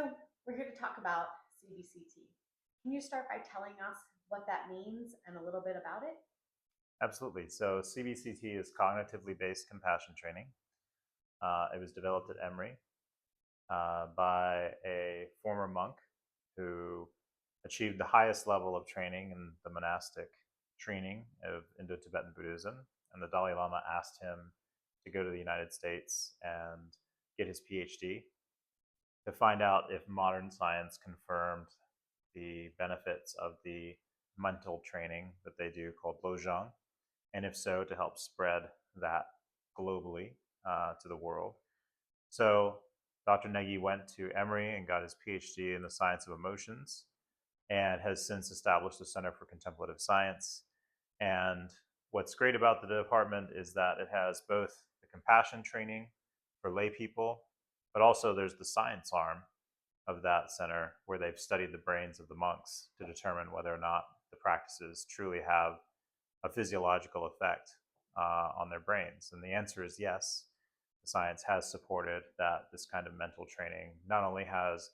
So we're here to talk about CBCT. Can you start by telling us what that means and a little bit about it? Absolutely. So CBCT is cognitively based compassion training. It was developed at Emory by a former monk who achieved the highest level of training in the monastic training of Indo-Tibetan Buddhism. And the Dalai Lama asked him to go to the United States and get his PhD to find out if modern science confirmed the benefits of the mental training that they do called Lojong, and if so, to help spread that globally to the world. So Dr. Negi went to Emory and got his PhD in the science of emotions and has since established a Center for Contemplative Science. And what's great about the department is that it has both the compassion training for lay people, but also there's the science arm of that center where they've studied the brains of the monks to determine whether or not the practices truly have a physiological effect on their brains. And the answer is yes. The science has supported that this kind of mental training not only has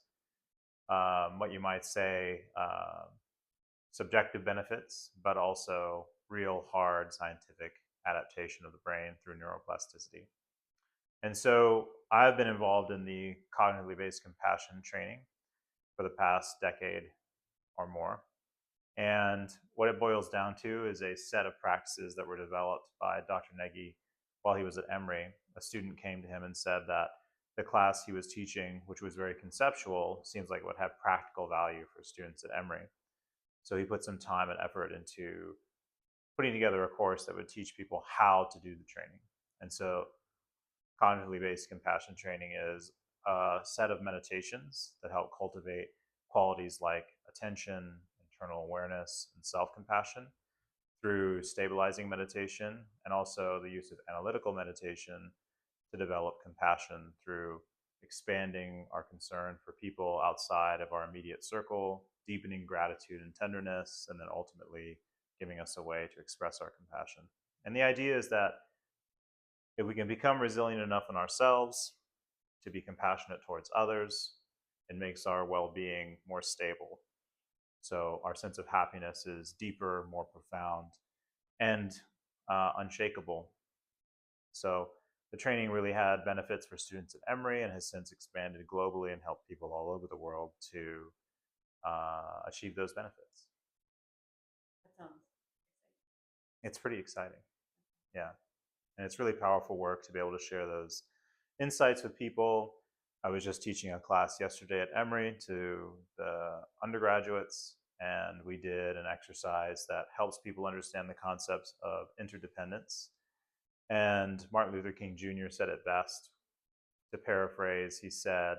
what you might say subjective benefits, but also real hard scientific adaptation of the brain through neuroplasticity. And so I've been involved in the cognitively based compassion training for the past decade or more. And what it boils down to is a set of practices that were developed by Dr. Negi while he was at Emory. A student came to him and said that the class he was teaching, which was very conceptual, seems like it would have practical value for students at Emory. So he put some time and effort into putting together a course that would teach people how to do the training. And so cognitively based compassion training is a set of meditations that help cultivate qualities like attention, internal awareness, and self-compassion through stabilizing meditation, and also the use of analytical meditation to develop compassion through expanding our concern for people outside of our immediate circle, deepening gratitude and tenderness, and then ultimately giving us a way to express our compassion. And the idea is that if we can become resilient enough in ourselves to be compassionate towards others, it makes our well-being more stable. So our sense of happiness is deeper, more profound, and unshakable. So the training really had benefits for students at Emory and has since expanded globally and helped people all over the world to achieve those benefits. That sounds It's pretty exciting. Yeah. And it's really powerful work to be able to share those insights with people. I was just teaching a class yesterday at Emory to the undergraduates, and we did an exercise that helps people understand the concepts of interdependence. And Martin Luther King Jr. said it best. To paraphrase, he said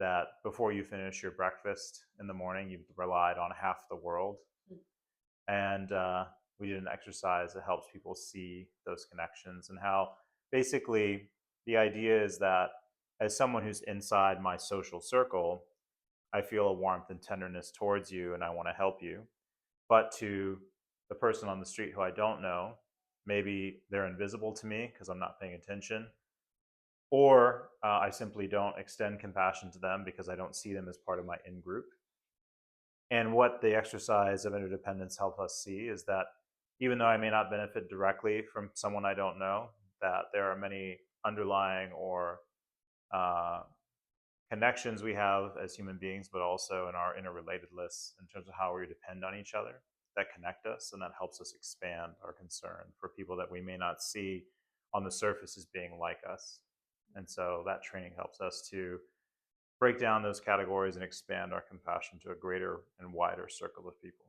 that before you finish your breakfast in the morning, you've relied on half the world. And we did an exercise that helps people see those connections and how basically the idea is that as someone who's inside my social circle, I feel a warmth and tenderness towards you and I want to help you. But to the person on the street who I don't know, maybe they're invisible to me because I'm not paying attention, or I simply don't extend compassion to them because I don't see them as part of my in group. And what the exercise of interdependence helps us see is that even though I may not benefit directly from someone I don't know, that there are many underlying or connections we have as human beings, but also in our interrelatedness in terms of how we depend on each other that connect us, and that helps us expand our concern for people that we may not see on the surface as being like us. And so that training helps us to break down those categories and expand our compassion to a greater and wider circle of people.